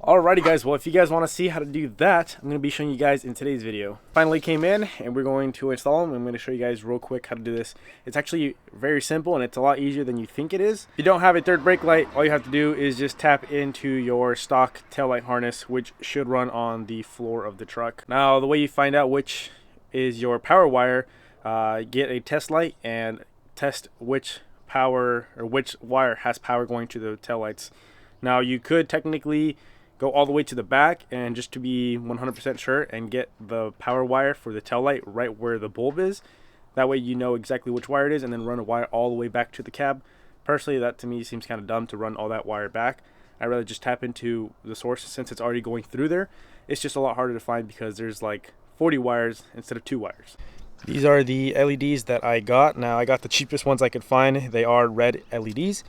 Alrighty guys, well if you guys want to see how to do that, I'm going to be showing you guys in today's video. Finally came in and we're going to install them. I'm going to show you guys real quick how to do this. It's actually very simple and it's a lot easier than you think it is. If you don't have a third brake light, all you have to do is just tap into your stock taillight harness, which should run on the floor of the truck. Now the way you find out which is your power wire, get a test light and test which power or which wire has power going to the taillights. Now you could technically go all the way to the back and just to be 100% sure and get the power wire for the tail light right where the bulb is. That way you know exactly which wire it is and then run a wire all the way back to the cab. Personally, that to me seems kind of dumb to run all that wire back. I'd rather just tap into the source since it's already going through there. It's just a lot harder to find because there's like 40 wires instead of 2 wires. These are the LEDs that I got. Now I got the cheapest ones I could find. They are red LEDs.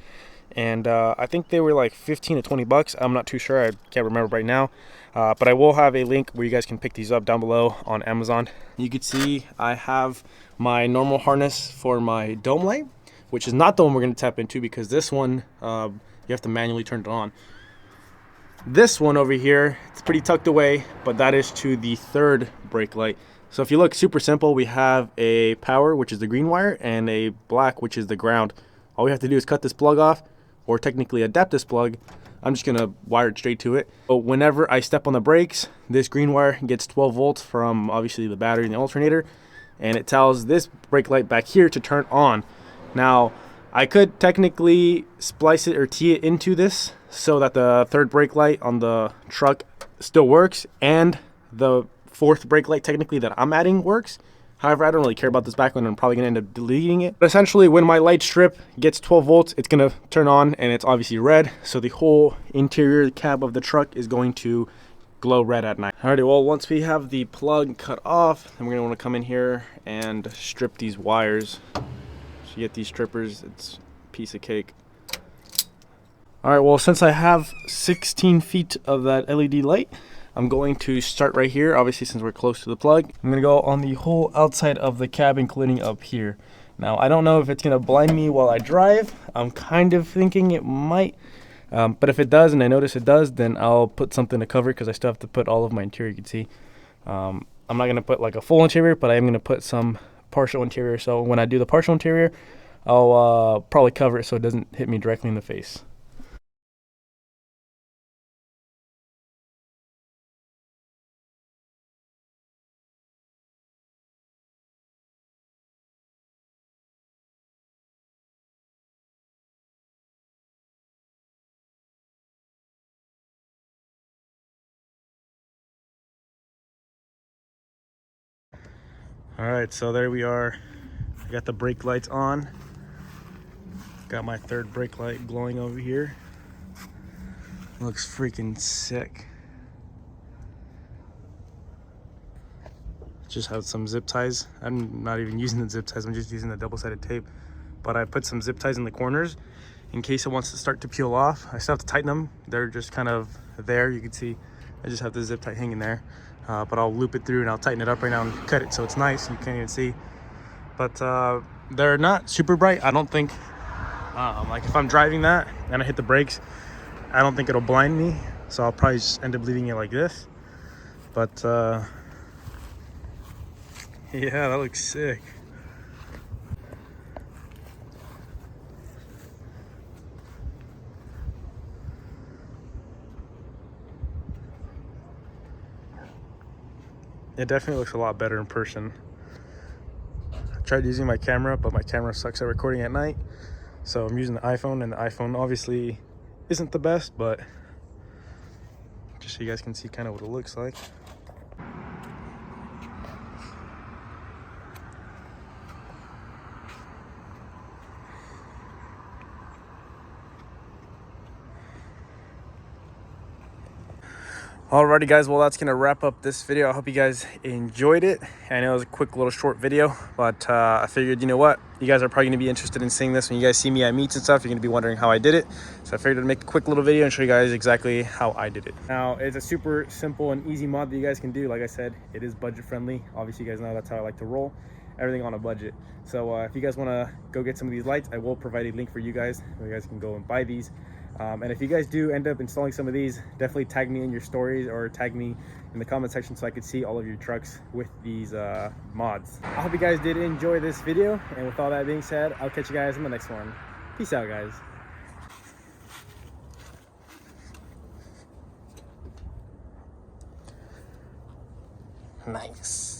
And I think they were like 15 to 20 bucks. I'm not too sure, I can't remember right now, but I will have a link where you guys can pick these up down below on Amazon. You can see I have my normal harness for my dome light, which is not the one we're going to tap into because this one you have to manually turn it on. This one over here, it's pretty tucked away, but that is to the third brake light. So if you look, super simple, we have a power, which is the green wire, and a black, which is the ground. All we have to do is cut this plug off, or technically adapt this plug. I'm just gonna wire it straight to it. But whenever I step on the brakes, this green wire gets 12 volts from obviously the battery and the alternator, and it tells this brake light back here to turn on. Now, I could technically splice it or tee it into this so that the third brake light on the truck still works and the fourth brake light technically that I'm adding works. However, I don't really care about this back one. I'm probably going to end up deleting it. But essentially, when my light strip gets 12 volts, it's going to turn on, and it's obviously red. So the whole interior cab of the truck is going to glow red at night. Alrighty, well, once we have the plug cut off, then we're going to want to come in here and strip these wires. So you get these strippers, it's a piece of cake. Alright, well, since I have 16 feet of that LED light, I'm going to start right here, obviously since we're close to the plug. I'm going to go on the whole outside of the cab, including up here. Now, I don't know if it's going to blind me while I drive. I'm kind of thinking it might. But if it does, and I notice it does, then I'll put something to cover because I still have to put all of my interior, you can see. I'm not going to put like a full interior, but I am going to put some partial interior. So when I do the partial interior, I'll probably cover it so it doesn't hit me directly in the face. All right, so there we are. I got the brake lights on. Got my third brake light glowing over here. Looks freaking sick. Just have some zip ties. I'm not even using the zip ties, I'm just using the double-sided tape. But I put some zip ties in the corners in case it wants to start to peel off. I still have to tighten them. They're just kind of there. You can see I just have the zip tie hanging there. But I'll loop it through and I'll tighten it up right now and cut it so it's nice. You can't even see. But they're not super bright. I don't think, like if I'm driving that and I hit the brakes, I don't think it'll blind me. So I'll probably just end up leaving it like this. But yeah, that looks sick. It definitely looks a lot better in person. I tried using my camera, but my camera sucks at recording at night. So I'm using the iPhone, and the iPhone obviously isn't the best, but just so you guys can see kind of what it looks like. Alrighty guys, well that's gonna wrap up this video. I hope you guys enjoyed it. I know it was a quick little short video, but I figured, you know what, you guys are probably gonna be interested in seeing this. When you guys see me at meets and stuff, you're gonna be wondering how I did it. So I figured I'd make a quick little video and show you guys exactly how I did it. Now, it's a super simple and easy mod that you guys can do. Like I said, it is budget friendly. Obviously you guys know that's how I like to roll. Everything on a budget. So if you guys want to go get some of these lights, I will provide a link for you guys where you guys can go and buy these. And if you guys do end up installing some of these, definitely tag me in your stories or tag me in the comment section so I could see all of your trucks with these mods. I hope you guys did enjoy this video, and with all that being said, I'll catch you guys in the next one. Peace out, guys. Nice.